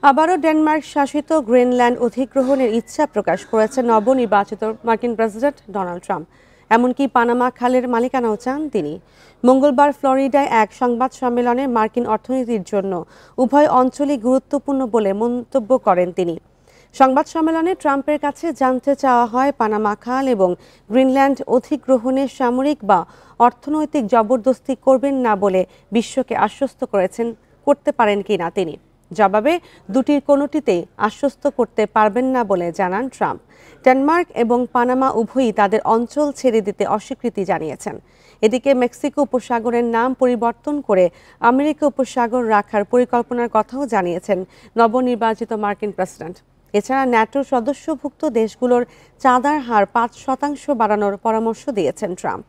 আবারও ডেনমার্ক শাসিত গ্রিনল্যান্ড অধিগ্রহণের ইচ্ছা প্রকাশ করেছেন নবনির্বাচিত মার্কিন প্রেসিডেন্ট ডোনাল্ড ট্রাম্প। এমনকি পানামা খালের মালিকানাও চান তিনি। মঙ্গলবার ফ্লোরিডায় এক সংবাদ সম্মেলনে মার্কিন অর্থনীতির জন্য উভয় অঞ্চলই গুরুত্বপূর্ণ বলে মন্তব্য করেন তিনি। সংবাদ সম্মেলনে ট্রাম্পের কাছে জানতে চাওয়া হয় পানামা খাল এবং গ্রিনল্যান্ড অধিগ্রহণে সামরিক বা অর্থনৈতিক জবরদস্তি করবেন না বলে বিশ্বকে আশ্বস্ত করতে পারেন কিনা তিনি। জবাবে দুটির কোনোটিতেই আশ্বস্ত করতে পারবেন না বলে জানান ট্রাম্প। ডেনমার্ক এবং পানামা উভয়ই তাদের অঞ্চল ছেড়ে দিতে অস্বীকৃতি জানিয়েছেন। এদিকে মেক্সিকো উপসাগরের নাম পরিবর্তন করে আমেরিকা উপসাগর রাখার পরিকল্পনার কথাও জানিয়েছেন নবনির্বাচিত মার্কিন প্রেসিডেন্ট। এছাড়া ন্যাটোর সদস্যভুক্ত দেশগুলোর চাঁদার হার 5% বাড়ানোর পরামর্শ দিয়েছেন ট্রাম্প।